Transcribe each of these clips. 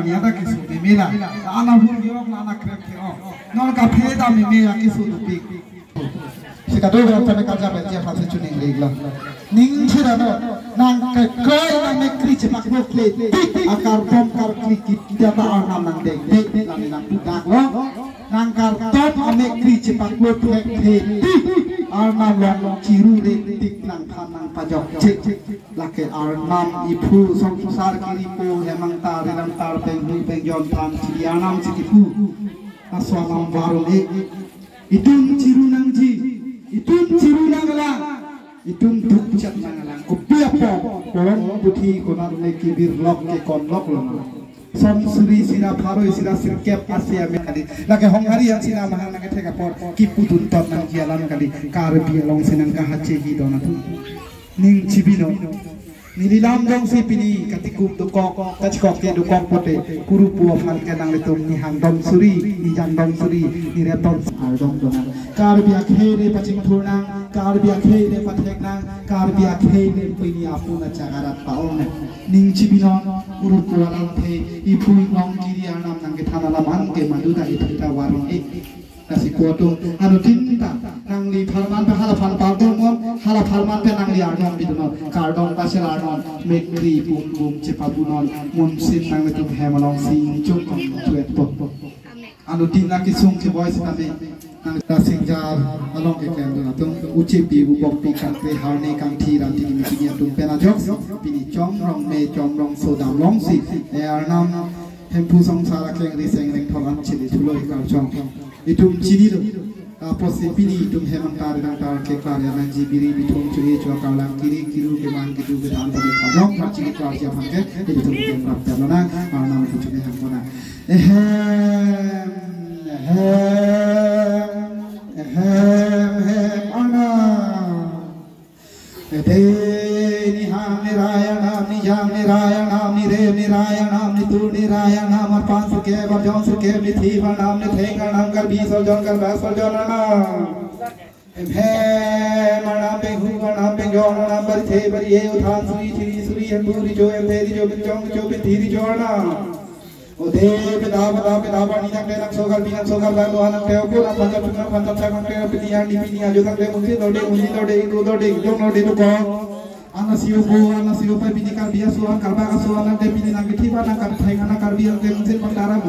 Niada kisu mimila, anak hurgiok, anak krepkiok, non kapeda mimila kisu tupik. Sikado berapa mereka jabat dia fase cuning regla. Ning cirano, nang kekoi nang mekri cepak boklet, akar bom kar klikit dia tak orang nang dek nang nang budak lo, nang kar top mekri cepak boklet, arnam long ciru retik nang nang pajok cek, laki arnam ipu som susar kiripu hemang tar renang tar pengjon tan cianam cikipu, aswamam baru itun ciru nang ji. Itun ciru nang lang, itun duk cat nang lang. Kopiah po, orang putih konan leki bir lok ke kon lok lona. Som suri sina paroi sina sirkep asia mekali. Lagi hongari yang sina mahang nang tega por kipu tuntot nang jalan kali. Karbi long senang kahace hidona tu. Ning cibino. Nililam dong si pini katikum dukok kacikok ke dukok pote kurupu afal kenang letum ni hang dong suri ni jang dong suri ni reton dong dongan karbia khere pacing thurnang karbia khere patheknang karbia khere pini apuna cagarat paon ning cibinon kurupu alang the ipui nong kiri anam nang ke thanalam ke maduda ithita warung nasi kuotung anu tinta nang li farman pe halafan pardon mom halafan pe nang li arnon bidunon kardon pasel arnon mekri bum bum cepabunon munsin nang letum hemalong sing chung tuet pok anu tinta kisung ke boy sekali nang dasing jar along ke kendun atung uci pi bubok pi kan pe harne kang thi ram ti mi ti tum pena jok pini chong rong me chong rong so dam long si e arnam hempu sangsara keng ri seng reng tholan chili thuloi kar chong itum cini lo, posisi pini itum hemang tar ke karya nanji biri bitung cuci cuak kalang kiri kiru keman kiru ketan tapi kajong macam itu aja pakai itum keman terlona nama itu cuci hemona ana ni ham nirayana ni jam nirayana ni re nirayana ni tu nirayana marpan suke barjon suke mithi banam ni thenga nam kar bisal jon kar basal jon na mana pe hu mana pe jon na bari the bari e uthan suri hemburi jo emberi jo bichong jo bithiri jo na ode peda bani nak nak sogal binan sogal ba lohan nak teo ko na panjap sakang teo pinian jo tak le munsi dode jong dode to ko ana siu pa binikan biasa suan kalba asuan nak de pinian nang tiba nang kar thainga na kar biar de munsi pantara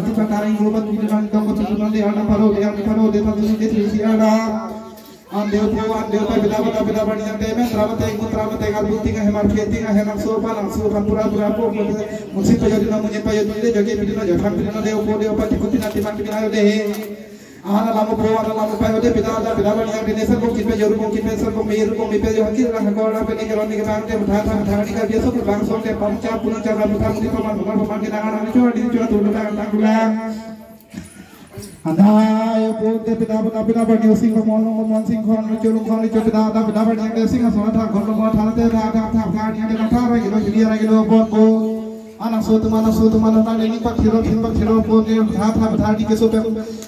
inglobat pinian dong ko tunan de ana paro de tadu de trisi ana andeu pa beda bani nak de men tramate ngal buti nga hemar kheti nga henang so pura po munsi pa jadi namunye pa jadi de jogi pidina jothang pidina de upo de pa tikuti na timang pidina de ana lamu pa de beda bani nak de nesar ko kitpe joru ko kitpe sar ko meir ko mipe jo hakir la ko na pe ni geroni ke bang de tha ni ka biasa ko bang so ke pamcha puno cara mutar mudi paman ke nangan ani coba di coba tu tanggulang andai pote peda bani sing ko mon sing ko no cholung ko ni peda bani de sing so tha ko mo tha te tha ni de tha ra gilo jiri ra gilo ko anak suatu mana tang ini pak hero po ke tha di ke so pe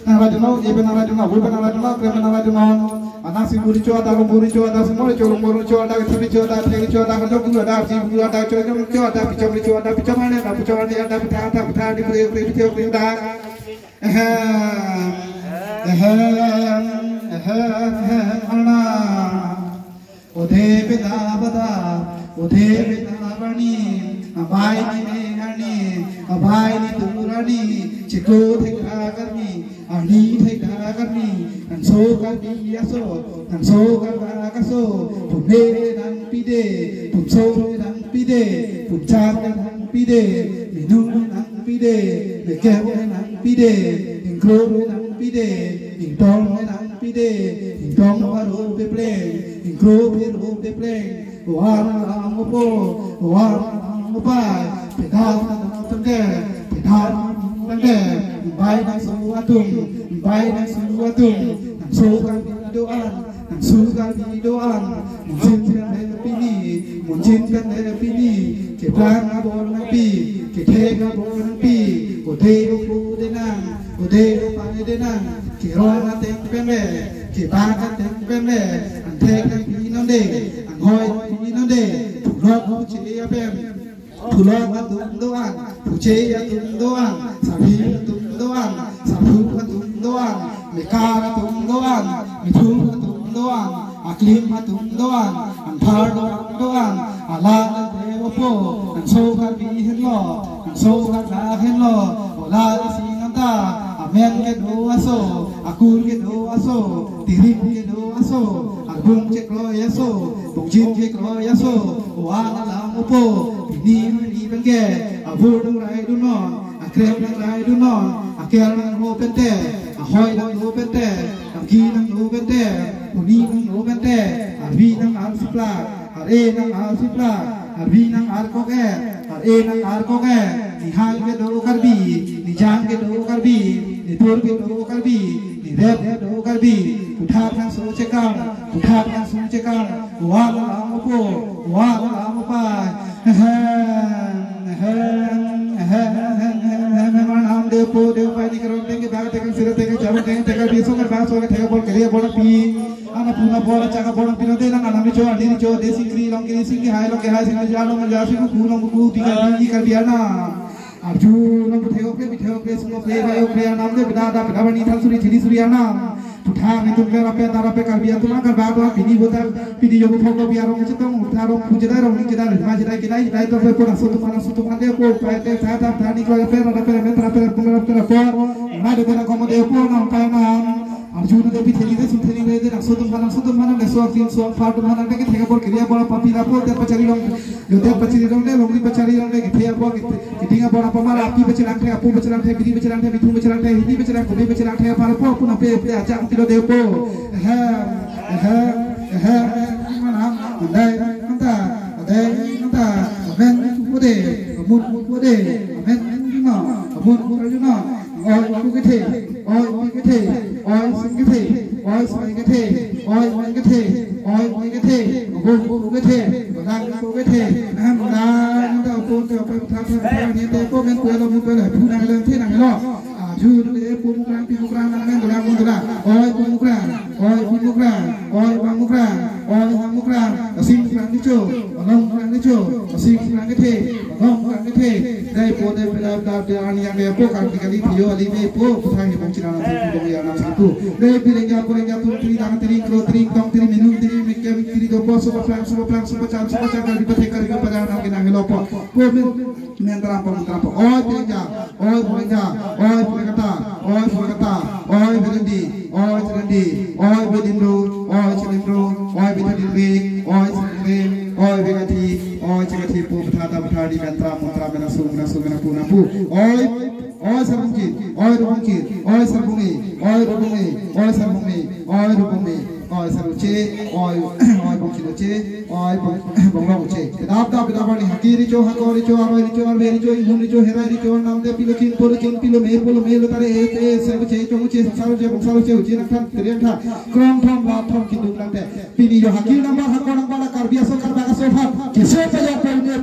na rajono je pe na rajono bu pe na rajono kre na rajono anak si buri cho da semua cholung cho da ke cho da te cho da ko ku da si bu da cho da pichom ne na pichom ne da tha di pre da ana ode peda bani abai ni ngani abai ni turani chiko thekha karni ani thekha karni anso karni aso anso kaso tumere dan pide tumso dan pide puncak dan pide minum dan pide mekew dan pide ingkro dan pide ingtong dan pide ingtong baru beple ingkro baru beple warang opo Pai, pedal tangge, bai nang suatung, nang sukan doan, munjinkan pini, keplang abon napi, ketega abon napi, kodego pudenang, kodego panedenang, kirona tempene, kibaka tempene, anteka pinande, anghoy pinande, tulok uci apem. Pulo atum doan, puce atum doan, sabi atum doan, sabu atum doan, mekar atum doan, mitu atum doan, aklim atum doan, anpar doan, ala dewopo, ansokar bihenlo, ansokar lahenlo, ola singanta, amen ke doaso, akur ke doaso, tirim ke doaso, album ke kloyaso, bongjin ke kloyaso, oana lamopo, ni benge, abur rai dunon, akrem rai dunon, akel nang ho pente, ahoy nang ho pente, angki nang ho pente, uni nang ho pente, arbi nang alsipla, are nang alsipla, arbi nang arkoke, are nang arkoke, nihal ke do karbi, nijang ke do karbi, nitur ke do karbi, nirep ke do karbi, putat nang sucekang, wa lamopo, wa lamopa. Nam dev po dev pai ni karon tenge bag tenge sira tenge jawab tenge tenge biso kan bahas orang tenge bol keriya bola pi ana puna bola caga bola pino de nang anami cho adi cho desi kri long kri singi hai long ke hai singi jalo manjasi ku long ku tiga biji kar biana arjun long thego ke sumo play bayo play nam de bida da bida bani thal suri thiri suri ana putra ni tum ke rape tarape kar biya tuma kar bag wa pini bota pini jogo phoko biya rong chitong utharo pujada rong ni jeda ma jeda kidai to pe pora sutu mana de ko pai te tha tha thani ko pe me tra pe po na de na komo de po na pa na arjun de pitheli de sutheli de na sutu mana de so tin so fa mana de ke thega por kriya bora papi ra po de pachari rong de longri pachari rong de ke thea po ke tinga bora pamara api bechalang the apu bechalang the bidi bechalang the bitu bechalang the hindi bechalang kobi bechalang the para po puna pe aja tiro de po mana dai nanta men pode mun pode men dina mun arjuna oi kukethe oi kukethe oi singkethe oi singkethe oi kukethe oi kukethe gon kukethe badang kukethe nam nanta po te pa tha ni te po men puelo mun puelo pu nang le the nang lo ju de pu mukran nang men dola mun dola oi pu mukran oi bang mukran sing mukran ni cho long mukran ni cho sing mukran ke the long mukran ke the dai po de pela da de ani yang de po kan kali video ali me po puthang ni bong china na tu bong ya na satu dai pilenga tu tri dang tri kro tri kong tri menu tri mekke tri do po so plan so chan kali pathe kali ko pada na ke nang lo po men tara po oi pilenga oi pilekata oi berendi oi bedindro oi cilindro oi bedindri oi cilindri oi begati po patha di mentra mantra menasu mena pu oi sarbungki oi rubungki oi sarbungi oi rubungi oi saruche oi bongkiloche oi bongloche dab bani hakiri cho hakori cho aroi cho arberi cho ihuni cho herari cho namde pilo me tare e saruche cho uche saruche uche nakhan trienta krong thom la thom kindu lante pini yo hakir number hakon bala karbia so karba so phat kise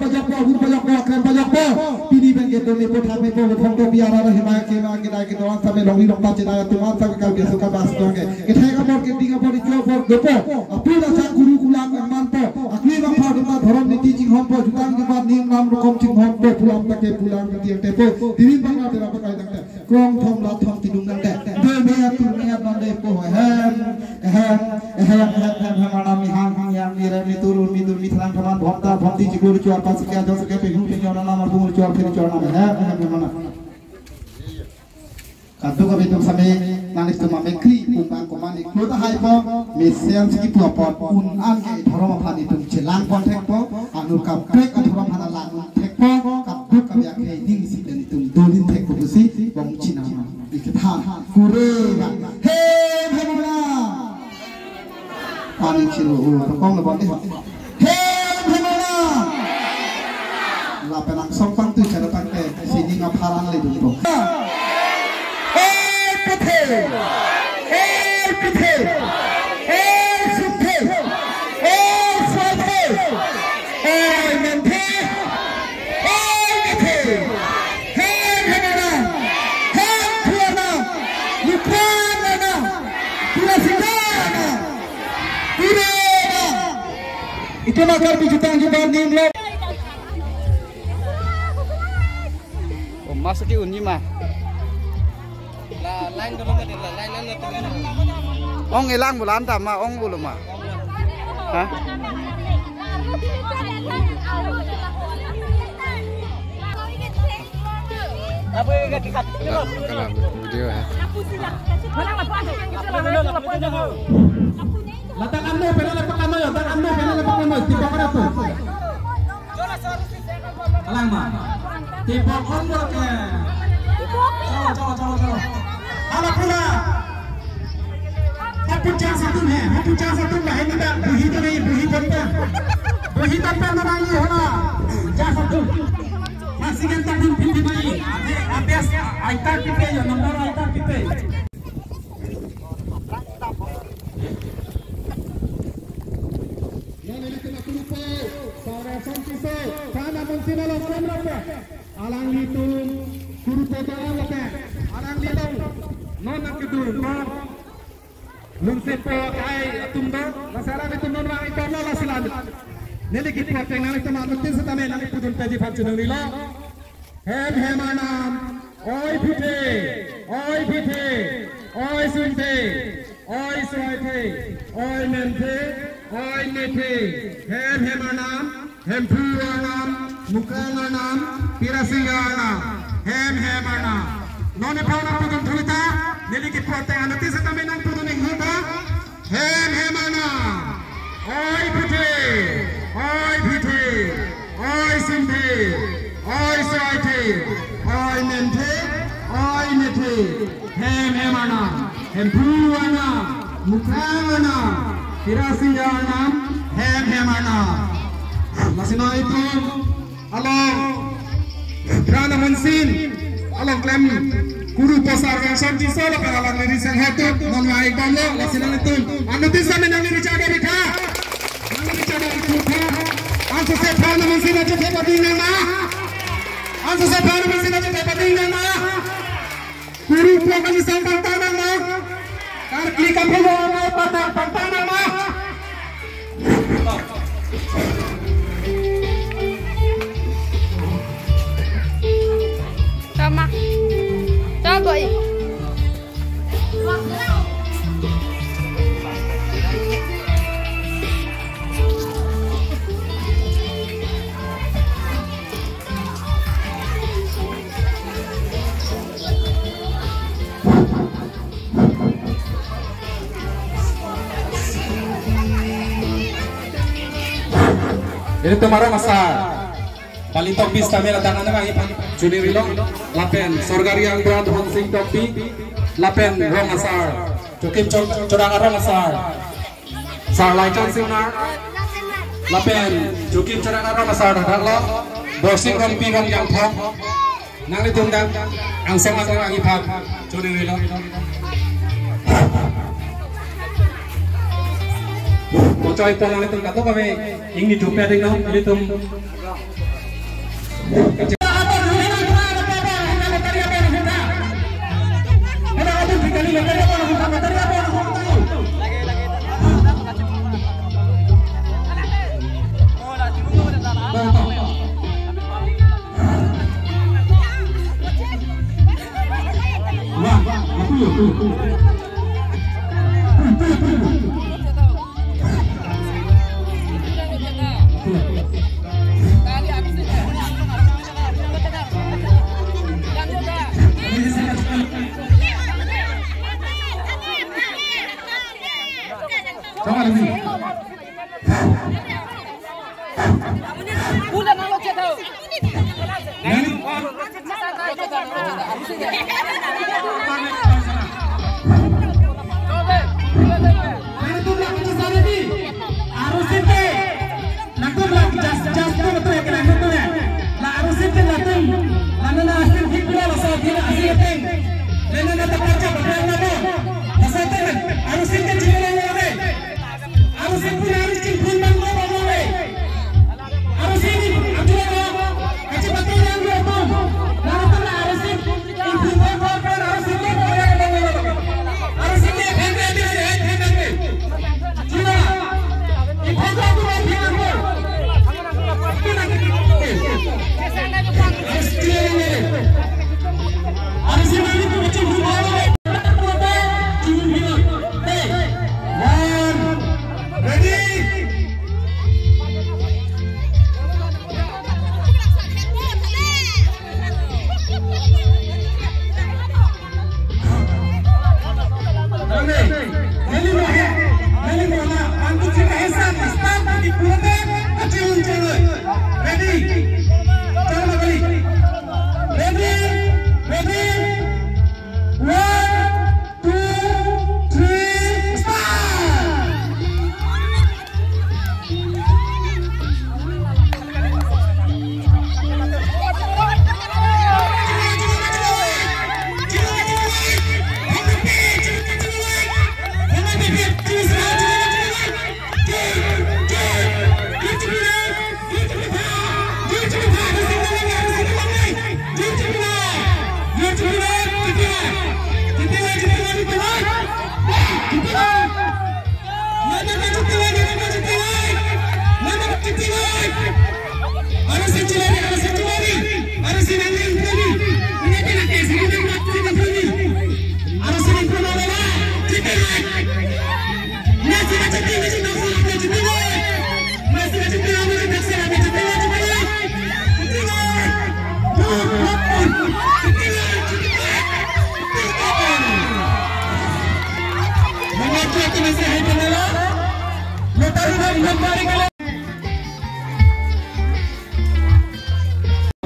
pajak po agur pajak po akram pajak po pini ben ge doni po thame po thom to biara ra himay ke ma ge dai ke doan same longi lokta cheda tumar sa karbia so karba so ge ke thega por ke dinga por cho por dopo apura sa guru kulang man po akli bang pha dum dhorom niti jing hom po jutang ke par nim nam rokom jing hom po pulang ke te po diri bang na tera pakai dang te krong thom la thom tidung dang te de me ban de po mana mi hang yang ni re mi turun mi thalang thaman bhonta bhonti jigur chuar pas kya jos ke pe hu pe jona namar bumur chuar phir chuar nam mana kadu ka betum same nanis to mame kri pumang komani klota hai po mesian ski pu apot un an ke thorom phani tum chelang pon thek po anur ka prek thorom phana lang thek po kadu ka ya ke ding si den tum dolin thek po si bong china ma ikha kure he bhagwana pani chiro kong na bonde he bhagwana la penang songpang tu cara tangke sini ngapharan le dum po itu nakar bijutang jumpa nim lo Masuki unyi mah. Lain dulu kan lain Ong ilang bulan tama ong belum mah. Hah? Apa yang kita Kalau video ya. Letak ando, pernah lepak ando ya, letak ando, pernah lepak ando, tiba pada tu. Alang mah, tiba ando ke. Coba. Alah pula. Apa jangan satu ni, apa jangan satu lah ini dah buhi tu ni, buhi tanpa nama ini hola. Jangan satu. Masih kan tak pintu bayi. Abis aitar kita ya, nombor aitar kita. Alang itu guru potongan lepas. Alang itu non kedua non lunsepo kai tumdo. Masalah itu non orang itu non lasilan. Neli kita tengah itu malu tisu tame nali pudun peji faksu nila. Hemanam, oi pute, oi sunte, oi suite, oi mente, oi nete. Hemanam, hempuanam, mukanganam, pirasinganam, hemanam. None pauna pudun thulita, neli kita tengah tisu tame nali pudun hita. Hemanam, oi pute, oi sunte. Oi suite, oi mente, oi nete, hemana, hempuana, mukana, pirasiyana, hemana. Masih itu, along, kerana mensin, along klem, guru pasar yang santi solo kalau liri senhatu, non baik banglo, masih itu, anu bisa menang liri caga bika, liri caga itu, anu saya kerana mensin aja hebat ini mah. Anso sa paano mo sila sa patingnan mo? Puro po kasi sa pagtanang mo. Karklika po mo ang pagtanang mo. Tama. Taboy. Ini tumara masa kali topi kami datang anak lagi Juni Rilong lapen sorgari yang berat Hansing topi lapen rong asar cukup curang rong asar sar laikan singnar lapen cukup curang rong asar dah lo bossing rompi rong yang thong nang itu dan angsong asar lagi pak Juni Rilong Coy polang itu kata kami ingin jumpa dengan itu.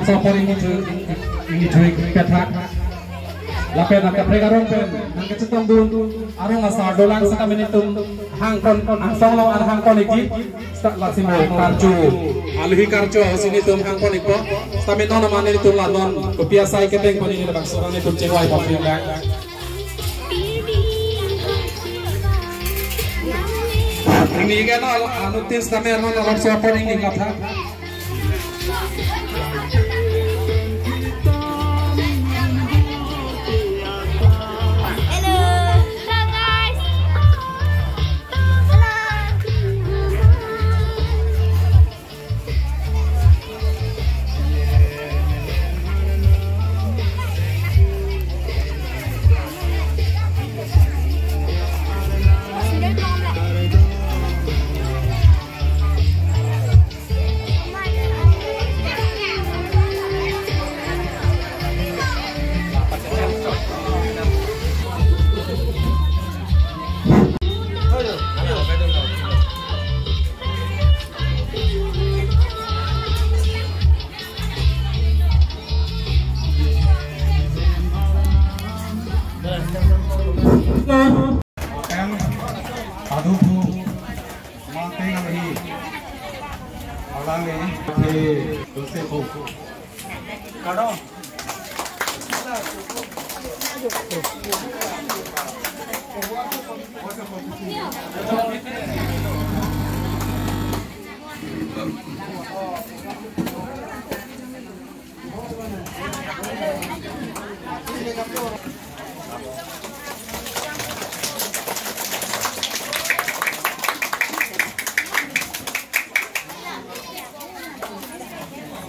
Sopor ini drink petak. Lapen nak pregarong pen, nang kecetong dun, arong asar dolang saka menitum hangkon angsong long ar hangkon iki, stak laksimo karcu, alhi karcu sini tum hangkon iko, stamin non amane tum ladon, kebiasai keteng poni ni bang sorane tum cewai papi lang. Ini kan anutis kami arong orang sopor ini kata.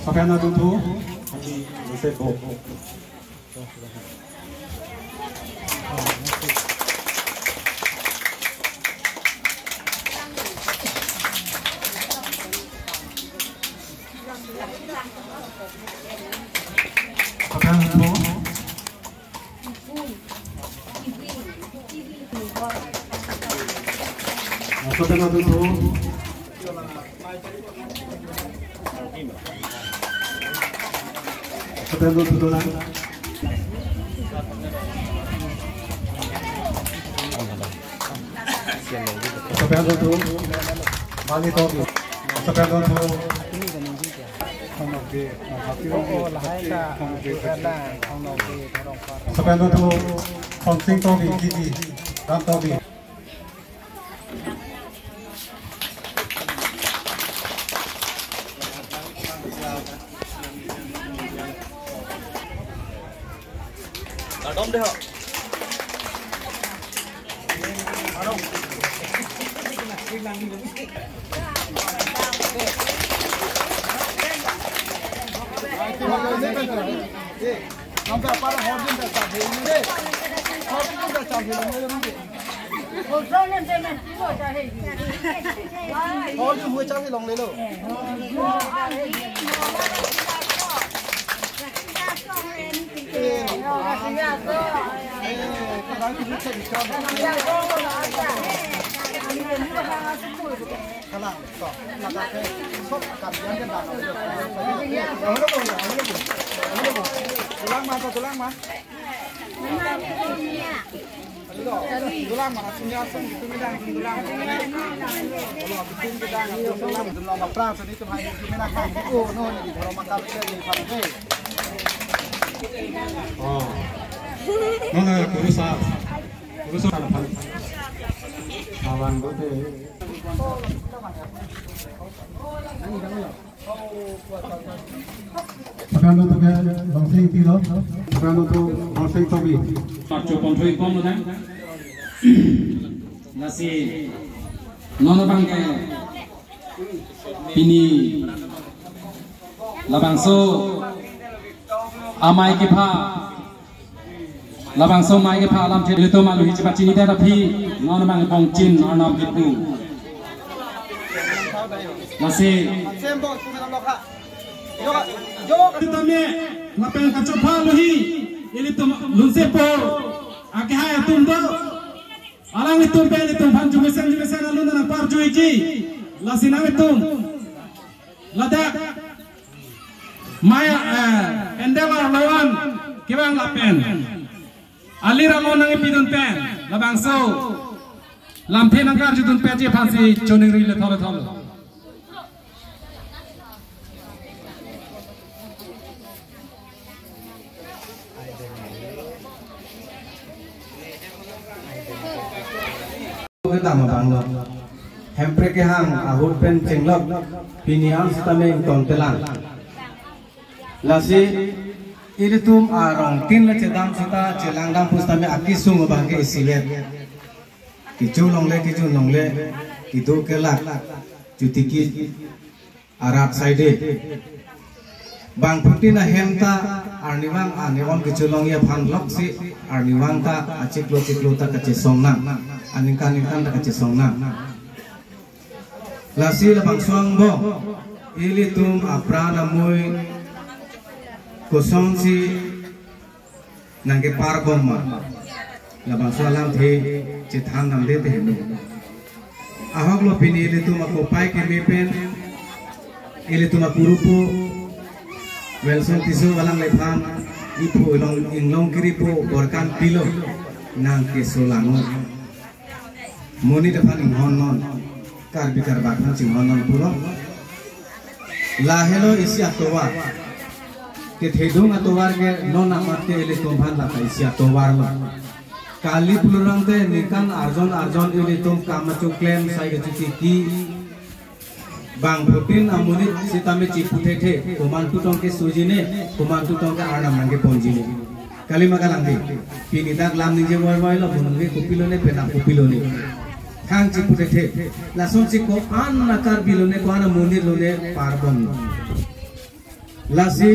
Sampai anak dulu, Yosefo. Sampai anak dulu. Sampai anak dulu. Sampai dulu lang. Sampai dulu. Bali to. Sampai dulu. Sampai dulu. Konsing to bi gigi. Ram to bi. Đom đi họ. Nona kurusa lapan awan bote. Pagano to ke langsing tilo, pagano to langsing tobi. Satu konflik kom na. nasi nono bangke pini labangso amai kipa labangso mai kipa alam theli to malu hici pacini da phi nono bang pongcin arnam kipu nasi tame lapel kacopa lohi ili tum lunsepo akihaya tumdo alang itum pe itum pan jumesan alun na par juiji lasina itum ladak maya endela lawan kibang lapen alira lo nang pidun pen labangso lampe nang kar jutun pe je phansi choning ri le thole thole tama banglo hempre ke hang ahut pen chenglok pinian stame tong telang lasi iritum arong tin la cedam sita celangdam pustame akisung bahage isilet kicu longle kidu kelak jutiki arak side bang putina hemta arniwang aniwang kiculong ya phan loksi arniwang ta achiklo ta kache songna aninkan ta kache songna lasi labang suang bo ilitum aprana moy kosong si nangke parbom ma labang sualam the chithan nam de te ahok lo pini ilitum akopai ke mepen ilitum akurupo Welson tisu walang lepan ipu inglong kiripu borkan pilo nang kesolango moni depan inghonon kar bikar bakhan cinghonon pulo lahelo isi atowar ke thedung atowar ke non amate ele tomhan lata isi atowar lo kali pulurang te nikan arjon ele tom kamachu claim sai ke ki bang putin amunit sitame cipute the komantu tongke sujine komantu tongke arnam nangke ponjine kali magalang di pinidak lam ninje moy lo bununge kupilone pena kupilone khang cipute the lason ciko an nakar bilone ko ana munir lone parbon lasi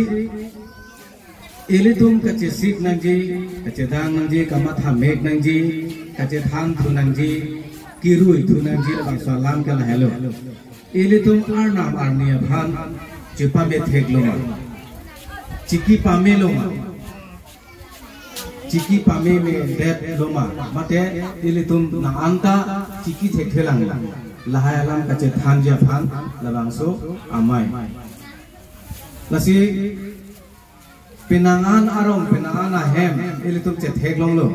ilitum kace sik nangji kace dang nangji kamat hamek nangji kace thang thu nangji kirui thu nangji bang salam kala hello ilitum arnam arnia bhan chipa me thegloma chiki pame loma chiki pame me det loma mate ilitum na anta chiki thekhelang lahayalam kache thanja phan labangso amai lasi pinangan arong pinangan ahem ilitum che theglong lo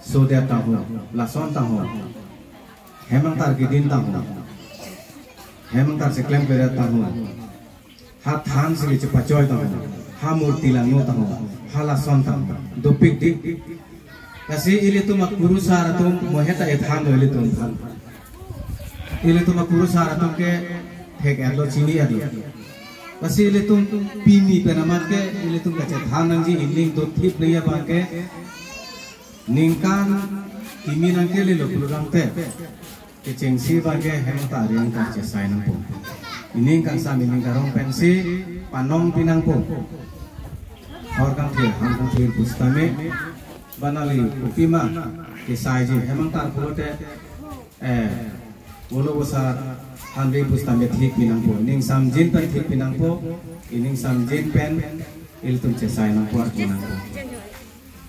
so dia tahu lason tahu hemang tar gidin tahu hemantar se klaim kera tahu hat than se cepat joy tahu ha murti lango tahu hala son tahu dopik dik kasi ili tu makuru saratum moheta ethan do ili tu than ili tu makuru saratum ke thek erlo chini adi kasi ili tu pini penamat ke ili tu kache than nangji iling do thip leya ba ke ningkan kimi nangke le lo pulurang te kecengsi bagai hemta yang kaca sainang po ini kan sami ningkarong pensi panong pinang po organ thir pustame banali upima kisai ji hemta pulote bolo besar handri pustame thik pinang po ning samjin pen thik pinang po ining samjin pen iltum ce sainang po pinang po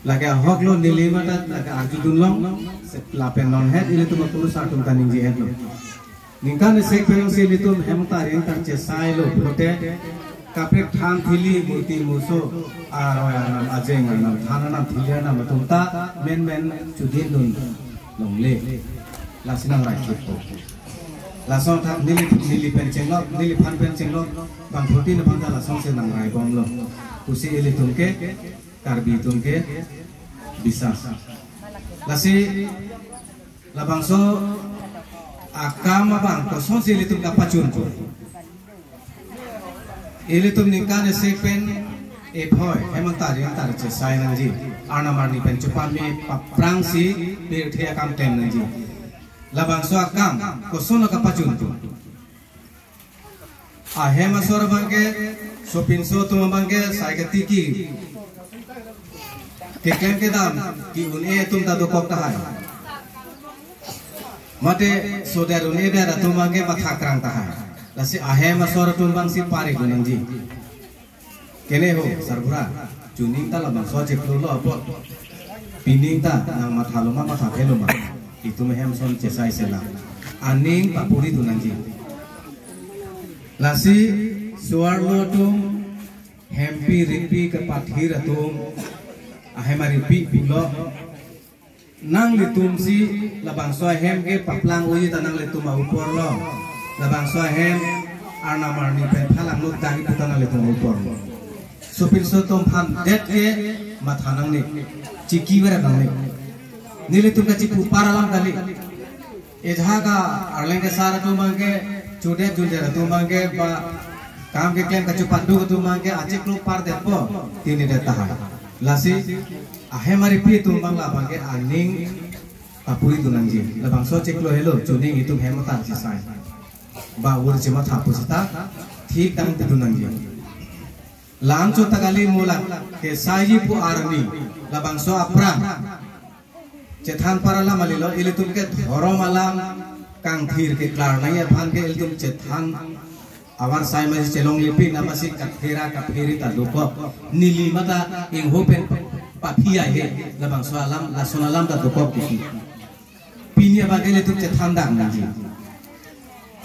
lagi ahok lo nilimata lagi arjudun long lapen non head ini tu makulu sartum kaning ji head lo ningkan sek pelong si litum hemta ring tan che sai lo prote kapre than thili murti muso aroya nam ajeng nam thana nam thile nam tumta men chudin dun longle lasinang rai chipo lason thak nili pen chenglo nili phan pen chenglo bang protein bang lason se nang rai bom lo kusi ili tumke karbi tumke bisa lasi labangso akama bang kosong si litum kapacun ilitum ningkan sepen epoy hemang tari antar ce sai nangji arna marni pen cupan me paprang si bir thea kam tem nangji labang so akam kosono kapacun tu ahem asor bangke sopin so tu bangke sai ke tiki ke klem ke dam ki une tum ta do kok tahai mate soder une da tu bangke matha krang tahai lasi ahem asor tu bang si pare gunangji kene ho sarbura juning ta labang so je lo apot pining ta nang matha loma matha pheloma itu mehem son cesai sela aning papuri tunanji lasi suarlo tum hempi ripi ke pathir tum ahemari pi bilo nang litum si labang so hem ke paplang uji tanang litum upor lo labang so hem arna marni pen phalang lut dahi tanang litum upor lo supil so tum phan det ke mathanang ni chiki wera nang ni नीले तुम कच्ची पुपारालाम कली इधर का अरलेंगे सारा तुम मांगे चुड़े जुड़े तुम मांगे बा काम के क्लेम कच्ची पंडू को तुम मांगे अच्छे क्लोब पार दे पो तीन देता है लासी आहे मारी पी तुम मांगला मांगे अनिंग अपुरी दुनंजी लबांग सो चेक लो हेलो चुनिंग इतुम हेमता जिसाई बा उर जिमा था पुछता ठीक तंग दुनंजी लांग चो तगाली मूला के साई पु आरनी लबांग सो अपरां चेथान पाराला मालिलो इले तुम के धरो मालाम कांग थीर के क्लार नहीं फान के इले तुम चेथान आवार साई में चलोंग लिपि नमसी कथेरा कफेरी ता दुको नीली मता इंग होपेन पापिया हे लबांग स्वालाम लासोनालाम ता दुको की पिनिया बागे इले तुम चेथान दांग नजी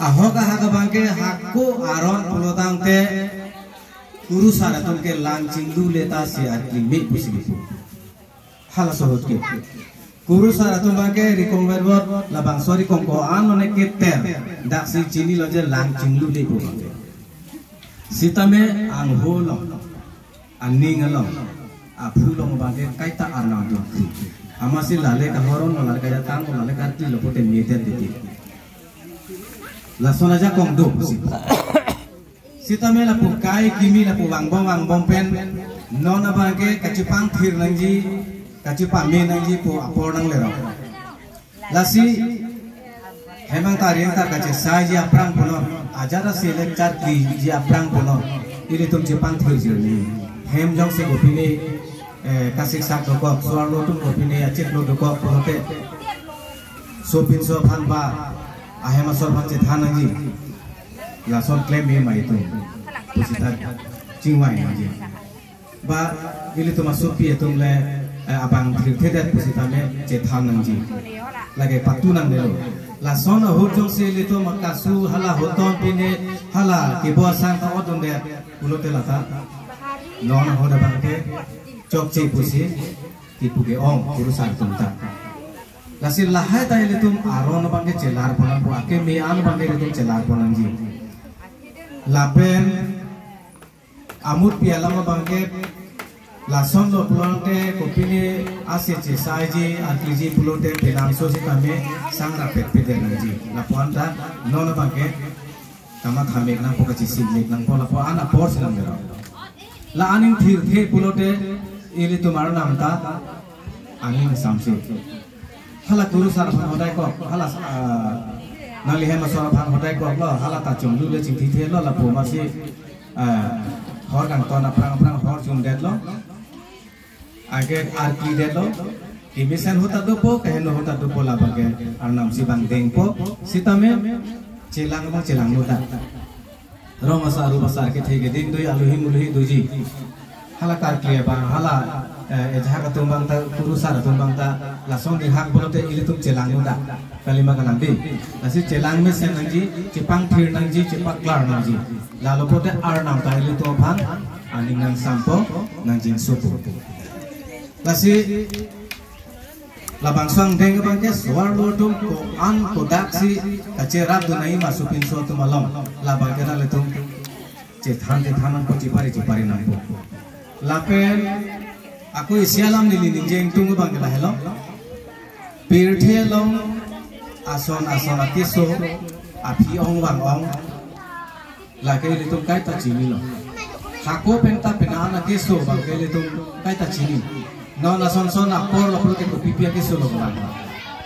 ahoga haga bangke hakko aron pulodaang te guru sara tuम के लांचिंग दू लेता से आदमी में पुसिबि hala sorot ke Guru sara tu bangke rekomber bot labang sorry kongko an one keter dak si chini loje lang chinglu le ko bangke sitame ang holong aning along apulong bangke kaita arna do amasi lale ka horon lale ka tang lale ka ti lopote meter diti lasona ja kong do sitame la pu kai kimi la pu wang bom pen nona bangke kacipang thir nangji kaci pame nangji po apor nang lero lasi hemang tariang tar kaci saji aprang pono ajara selekcar ki ji aprang pono ini tum jepang thir jirni hem jong se gopini kasik sak dokok soal lo tum gopini acit lo dokok ponote sopin so phan ba ahema so phan je than nangji la son claim me mai tu pusita chingwai nangji ba ini tum sopi tum le abang thirthedat pusitame cethan nangji lage patu nang delo la sona hojong se lito makasu hala hoton pine hala ke bosan ta odon de ulote lata non hoda bangke chokche pusi tipuge ong urusan tumta lasil lahai ta litum aron bangke celar ponan po ake me an bangke litum celar ponanji lapen amut pialama bangke lason lo pulonte kopini asece saiji atliji pulonte penangso si kame sangra pet energi laponda non bangke kama thamek nang pokachi siglik nang pola po ana por sinam mero la aning thir the pulonte ili tumar namta aning samse hala guru sar phan hodai ko hala nali hema sora phan hodai ko lo hala ta chom lu le ching thi the lo la po ma si hor kang ton aprang hor chum det lo आगे आरकी दे लो इमिशन होता दो पो कहनो होता दो पो लाभ के अर्नाम सी बंग देंग पो सीता में चिलांग लोटा रोमसा रूपसा के थे के दिन दुई आलू ही मुलही दुजी हाला कार क्लियर बा हाला एजहा का तुम बंग ता पुरुषा तुम बंग ता लासों दी हाक बोलते इले तुम चिलांग लोटा कलिमा का नाम दे लासी चिलांग में से नंजी चिपांग फिर नंजी चिपक क्लार नंजी लालो पोते अर्नाम ता इले तो भान आनिंग नंग sampo नंजी सुपो lasi labang sang deng bangke suar lotum ko an ko daksi kacerat dunai masupin suatu malam labang kena letum cethan ko cipari nampu lapen aku isialam nili ninjeng tunggu bangke lah hello pirthe long ason atiso api ong wang ong lake letum kai ta chini lo hako penta penana keso bangke letum kai ta chini non la son apor la pulke ko pipia ke solo bang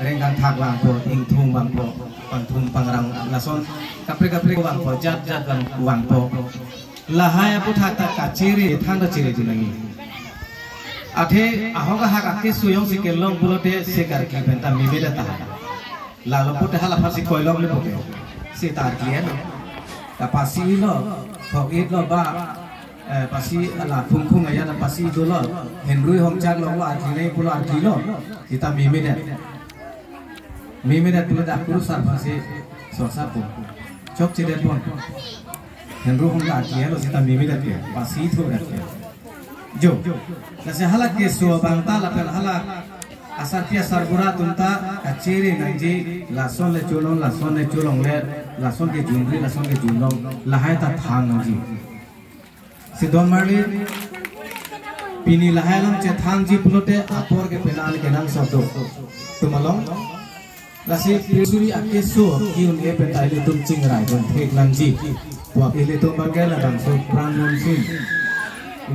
renggan thak bang po ing thung bang po panthum pangrang lason kapre bang po jat bang po lahaya pu thak ta kaciri thang da ciri junangi athe ahoga hak ake suyong sikelong bulote segar ki benta mimeda ta lalu pu hala phasi koilong le poke se tar klian ta pasi lo thok it lo ba pasi ala khung aya na pasi do lo henrui hom chak lo wa thine pulo arki lo kita mimeda pulo da kuru sar phasi sosa pu chok chide pon henru hom la arki lo kita mimeda ke pasi tho rakhe jo nase halak ke so bangta la pen halak asartia sarbura tunta kaciri nanji lason le chulong le lason ke jungri lason ke junong lahai ta thang nanji sidon marli pini lahai lam che thang ji pulote apor ke penal ke nang sabdo tumalong lasi pisuri akeso kiun e petai le tum chingrai don thek nanji wa ile tum bangke la dang so pranun sin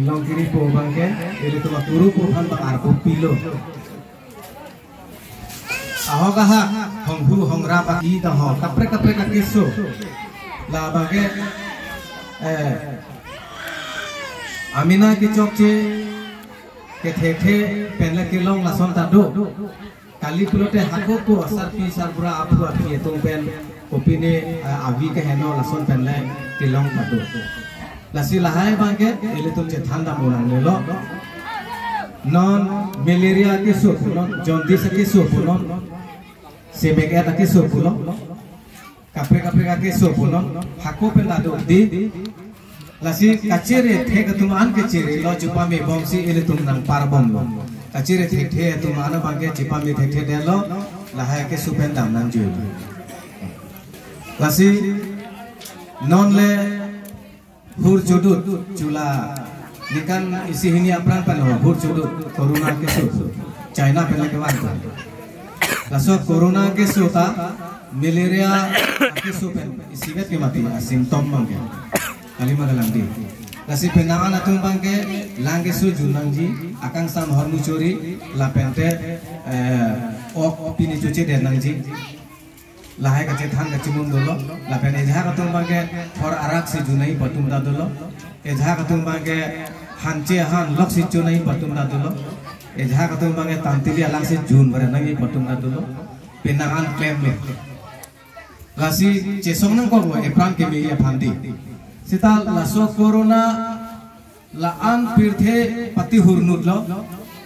long kiri po bangke ile tum turu po han bang ar po pilo ahoga ha honghu hongra paki ta ho kapre ka keso la bage amina ki chokche ke the penla ke long lason ta do kali pulote hako ko sarpi sarbura apu api to pen kopine avi ke heno lason penla ke long ta do lasi lahai bage ele tum che thanda monang le lo non malaria ke so non jaundice ke so non sebek eta ke so pulo kapre ke so pulo hako pen da do di lasi kacire thek tum an ke cire lo jupa me bomsi ele tum nang par bom lo kacire thek tum an bange jupa me thek de lo lahai ke so pen dam nang ju lasi non le hur judut chula nikan isi hini apran pan ho hur judut corona ke so China pen ke wan laso corona ke so ta malaria ke so pen isigat ke mati simptom mangke kalima galang di lasi penangan atung bangke langge su junangji akang sam hormu curi la pente opini cuci dan nangji lahai kace than kace mum dolo la pen ejha atung bangke for arak si junai patum da dolo ejha atung bangke hanche han lok si junai patum da dolo ejha atung bangke tantili alang si jun bare nangi patum da dolo penangan claim le lasi cesong nang ko epran ke me ya phandi sita laso corona laan pirthe pati hurnut lo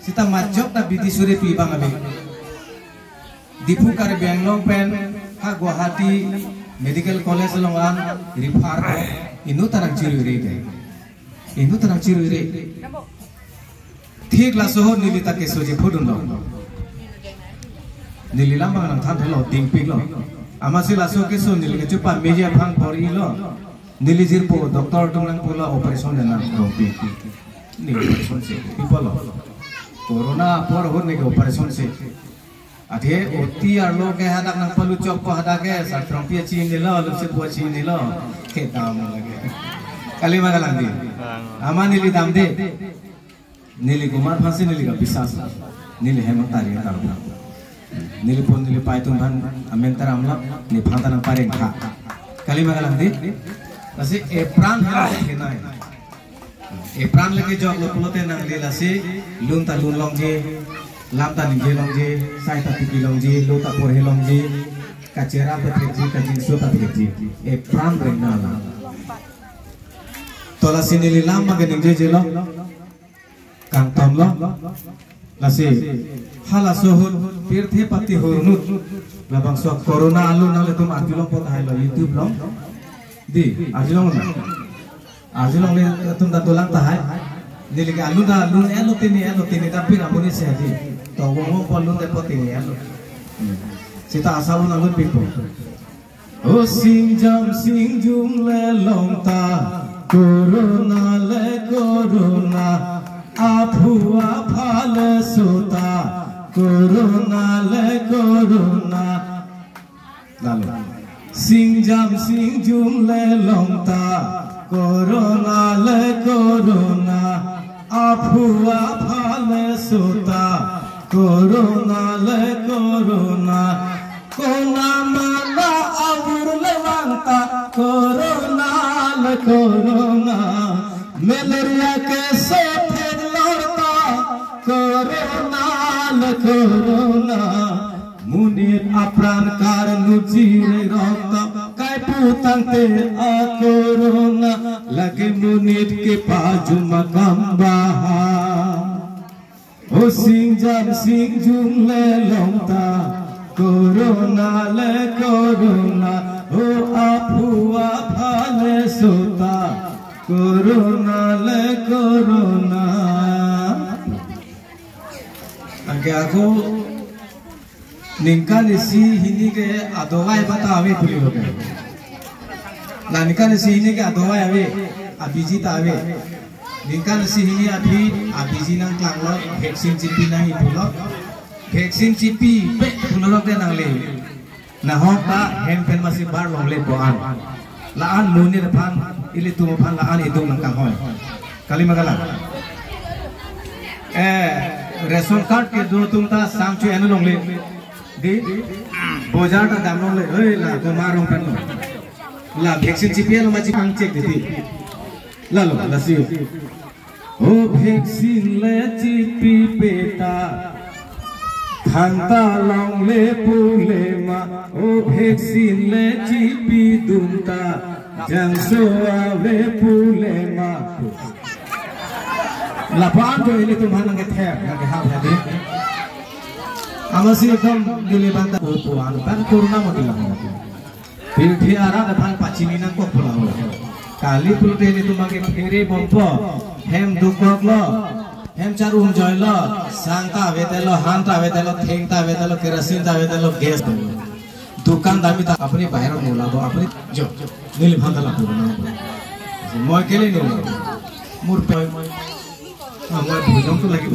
sita majok ta bidi sure pi bang abe dipu kar benglong pen ha Guwahati medical college longan refer inu tarang chiru re thik laso ho nilita ke soje phudun lo nililam bang nang than thelo ting pik lo amasi laso ke so nil ke chupa meja phang pori lo nilijir po doktor tunang pula operation na ropi ni operation se pipalo corona por horne ke operation se athe oti ar lo ke hadak nang palu chok ko hadake sa trompia chi ni lo lu se po chi ni lo ke dam lage kali ma galang di amani li dam de nili kumar phasi nili ka bisas nili hematari tarna nili pon nili pai tum ban amentar amla ni phanta nang pareng kha kali ma galang di lasi epran lagi jog lo pulote nang li lasi lun ta lun long ji lam ta ning long ji sai ta ti long ji lo ta por he long ji kacera pe ji ka jin so ta ji epran reng na la to lasi ni lam ma ge ning je lo kang tom lo lasi hala sohun pirthe pati hornut labang so corona alu na le tum arjulong pot hai lo youtube lo di ajilong le tum da tolang ta hai nilike alu da lun elo tini tapi ramuni se di to wong polun de potini elo sita asawun alun pipo o singjam singjum le longta corona aphua phale sota corona lalu singjam singjum le longta corona aphua phale sota corona le corona kona mana abur levanta corona le corona malaria ke sothe lorta corona le corona munir apran kar nujire rokta kai putang te a corona lage munir ke pajuma kambaha o singjam singjum le longta corona le corona o apua phale sota corona le corona angke aku ningkan isi ini ke adowai bata ave puli loke la ningkan isi ini ke adowai ave abiji ta ave ningkan isi ini abiji nang klang lo vaksin cipi nang ipulo vaksin cipi pe pulo te nang le na hok ta hen pen masih bar long le boan laan munir phan ili tu phan laan itu nang kang hoy kali magala ration card के दो तुम ता सांचो एन लोंगले दी बोजार ता दाम लोंगले ओय ला तो मारो पेन ला वैक्सीन चिपिया लो माची पांग चेक देती ला लो लसियो ओ वैक्सीन ले चिपी बेटा थांता लोंगले पुले मा ओ वैक्सीन ले चिपी दुमता जंसो आवे पुले मा lapan tu ini tuh mana ngether, nggak hal jadi. Amasih kan dili bantah puan, kan corona mau dilakukan. Pilih arah depan paciminan kok pulang. Kali pulte ini tuh makin kiri bompo, hem dukok lo, hem carum joy lo, sangta vetelo, hanta vetelo, thengta vetelo, kerasin ta vetelo, gas. Dukan dami tak apni bahaya mula, bo apni jo, dili bantah lah puan. Mau kali ni, murpe. हमारे भुजों तो लगी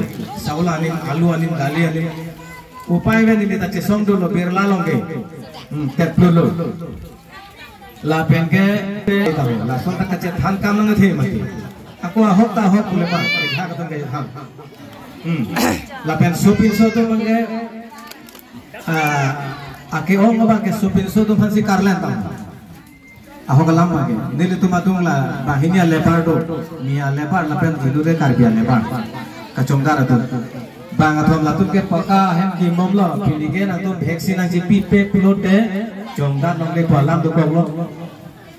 चावल आने आलू आने दाली आने उपाय में नहीं ताचे सोंग दो लो बेरला लोगे तेप्लो लो लापेन के लासों तक कच्चे धान काम नहीं थे मत aku ahok tak ahok boleh pak kerja ketemu kayak ham lapen supin so tu mangke ake ong apa ke supin so tu fansi karlen tak ahok kalam lagi nili tu matung lah bahinya lepar do mia lepar lapen hidu de karbia lepar kacongdar tu bang atom latut ke paka hem ki momlo pilige nang tu vaksin nang jipi pe pilote jongdar nong le kolam tu koglo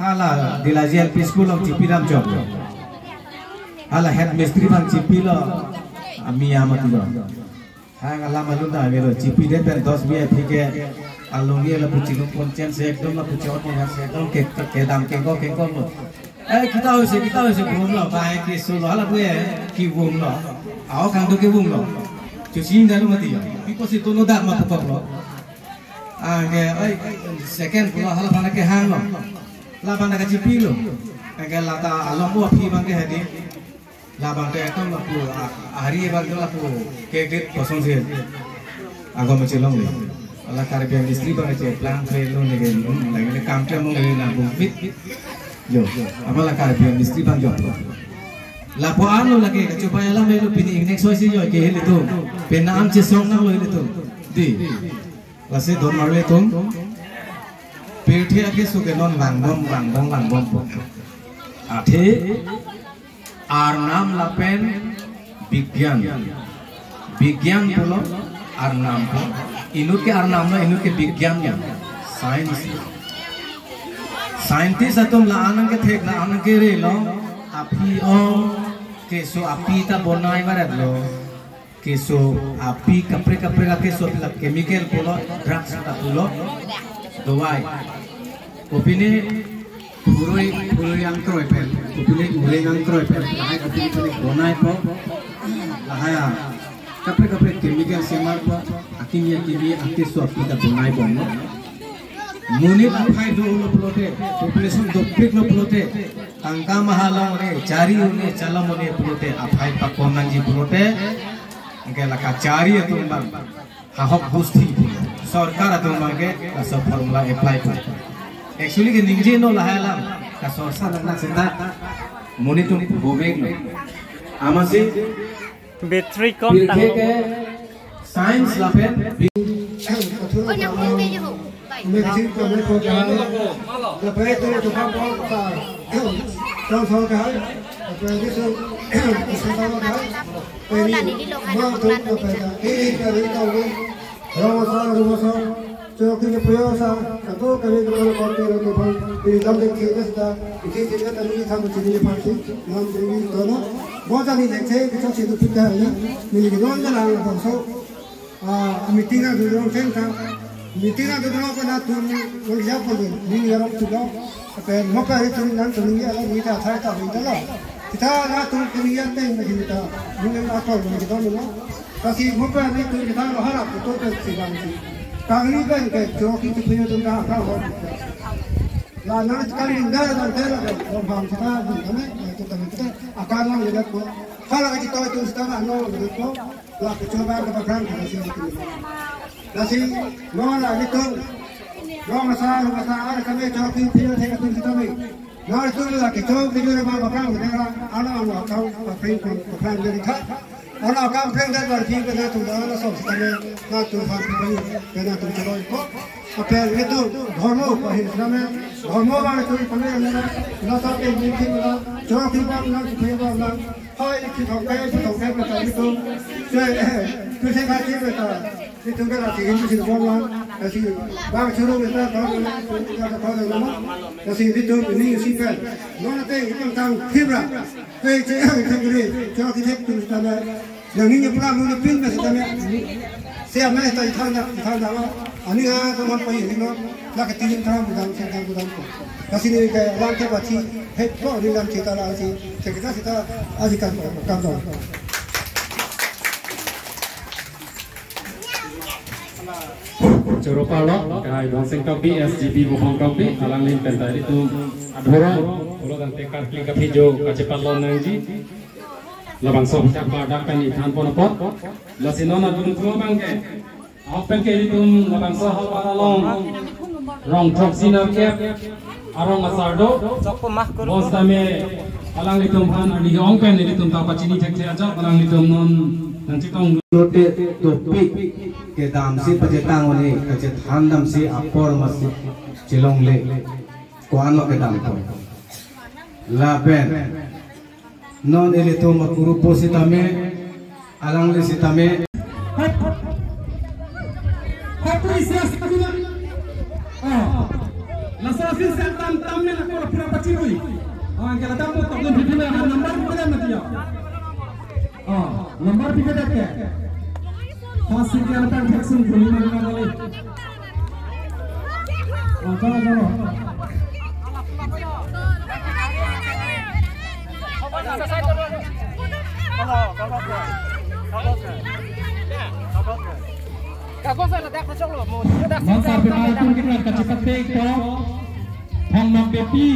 ala dilajian piskul nong jipi ram job ala head mistri bang jipi lo mia mati lo hang ala malunda melo jipi de pen 10 bia phike along ye la puchi lo ponchen se ekdom la puchi ot ya se ekdom ke dam ke ko lo kita hoise bum lo bai ki su lo ala pue ki bum lo ao kang do ke bum lo chu sin da lo mati ya pipo si tono da ma pop lo ke second lo hala bana ke hang lo la bana ka jipi lo ke la ta along bo phi bang ke hadi la bang ke ekdom la pu hari bang la pu ke grit posong se agam chelong le ala karya industri bang ce plan trelo nege lagi kam tremo nege na bukit yo amala karya industri bang jo lapo anu lagi kecupaya la melu pini next wise yo ke hele tu penam ce song na lo hele tu di lase don marle tum पेठे के सुगेनोन लांगबम आथे आर नाम लापेन विज्ञान बोलो आर नाम को इनु के आर नाम ना इनु के विज्ञान या साइंटिस्ट अतुम ला आनंद के थे ना आनंद के रे लो आपी ओ केसो आपी ता बनाई बारे लो केसो आपी कपड़े का केसो केमिकल बोलो ड्रग्स ता बोलो दवाई opini puroi yang kroipel opini mulai yang kroipel lahai opini bonai po lahai kapre chemical semar po akimia akti so apita bonai bonno muni lahai do lo plote population dopik lo plote angka mahala one cari one chalam one plote apai pakonan ji plote angke laka cari atun bang hahok gusti sarkar atun bangke asa formula apply ko actually ke ningje no lahalam ka sorsa lagna senda monitor bobek lo amase battery kom tang ke Science lapen. Ôi nhầm không biết chứ vậy. Mình chỉ có mấy cô gái là bé tôi chụp phong bóng và trong số cái về cái số cái về đi mang tôi có phải là đi cái đi đâu đi rồi sao cho khi cái biểu sao cái tôi cái người con tôi cái phong đi làm được cái đó thì cái cái tôi tham gia cái phong gì làm cái đó nó बहुत सारी देखते हैं कि जो चीज़ पिता है ना मिली के दोनों जला रहे हैं तो मीटिंग का जो लोग टेंट था मीटिंग का जो लोग का ना तुम लोग जब बोले नहीं यार तुम लोग अपने मौका है तुम ना तुम ये अलग मीठा था तो भी चला kita ना तुम करियर नहीं नहीं मिलता मुझे आता है मुझे तो मिला ताकि मौका नहीं तुम kita बाहर आपको तो कैसे जाने कागनी का इनके जो कि तुम तुम ना आता हो lah nanti sekali indah dan terus orang kita di mana itu kita akan melihat ko kalau kita itu sekarang no begitu lah coba kita kan kita sini nasi mana itu masalah ada kami coba pilih dengan kita ni nah itu lah kita video apa kan kita anak kau plan jadi tak anak kau plan dan berarti kita tu dah lah sok kita nak tu faham kita tu coba ko apa itu ধর্ম ইসলামে ধর্ম মানে তুমি কোনে না না তাকে নিতে না জোর দিবা না দিবা না হয় কি ধোকায় কথা তো তুই সে কাছে বেটা তুই তোকে রাখি কিন্তু সে বললাম আসি বাবা ছোট বেটা ধর্ম না কথা না আসি দিতো নি সিফা ননাতে ইতন তাও ফিবরা তুই যে থেকে জোর দিতে তুই তাহলে yang ini pula mau pin mesti siapa mana tahu thang dah ani ah tu orang pergi ni nak ketingin thang budang ko kasi ni ke lang ke baci head ko ni lang kita lah si kita ajikan kantor Juru palok kai dong sing topi SGB bukan topi alang lin pentai itu adhoro ulo dan tekar klik hijau kacepat lon nangji labang sob cak badak pen ithan ponopot lasinona dun tuo bangke apen ke itum labang so hal paralong rong thok sinar kep arong asardo bos tame alang itum han adi ong pen itum ta pachini thek the aja alang itum non nang chitong note topik ke dam si pajetang ole ke than dam si apor masi chilong le kwan lo ke dam ko la ben non elito makrupo sitame alang le sitame Kapri sias kaduna la sasin sentam tamme na ko pura pachirui angke la tambo to gun bibina number pura matia number pura ke fast ke ala tan section kuni na wale chalo Masa penalti kita kacepat itu, hang mampepi,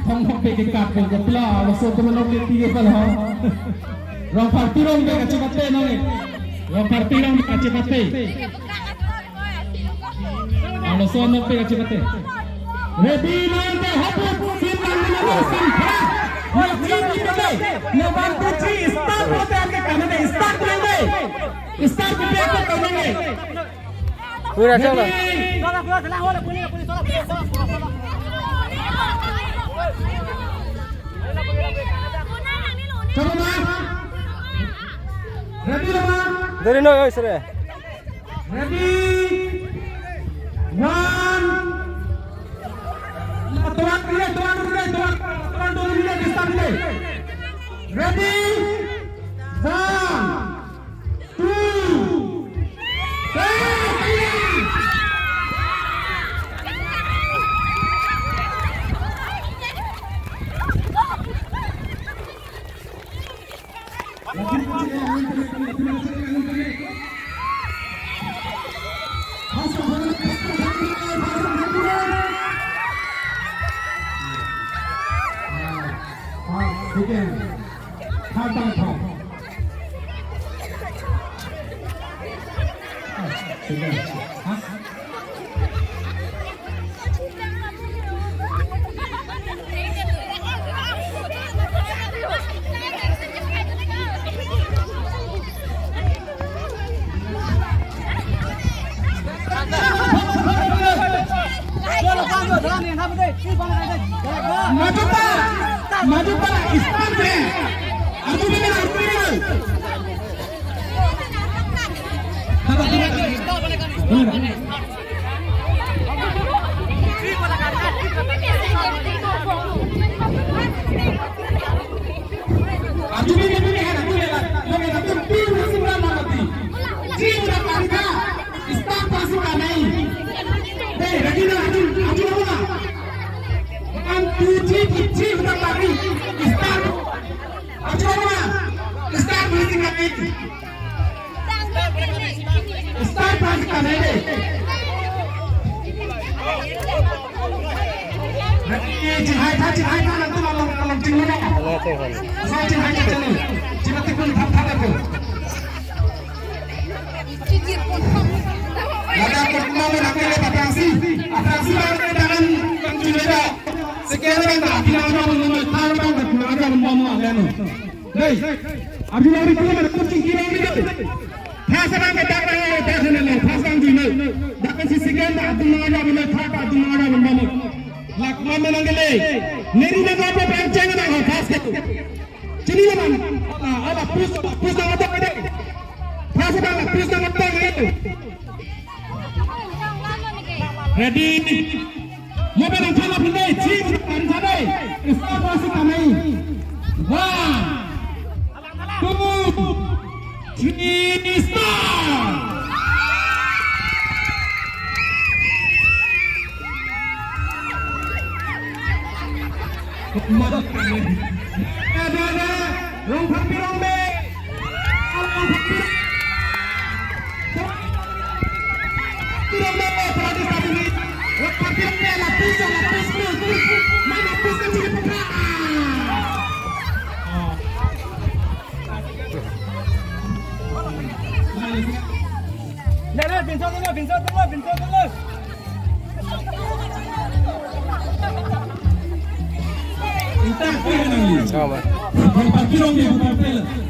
hang mampepi kakek kepala, langsung terlalu lepi kepala. Rong partirong dia kacepat nani, rong partirong dia kacepat. Langsung mampe kacepat. Ready nanti hapus simpan meneruskan. Lepas tu start होते हैं करने में start करेंगे start पे करने में पूरा चलो पूरा चला हो पुलिस चलो ना ready ना dari no guys ready 1 Ready? 1, 2, 3 Maju pak, Islam deh. Aku bilang. Ready? Mobil yang salah pilih, cip dan sadai. Evakuasi kami. 1, 2, 3, start. Ada, rong papi rong be. Entah apa yang lagi. Coba. Rong papi rong be.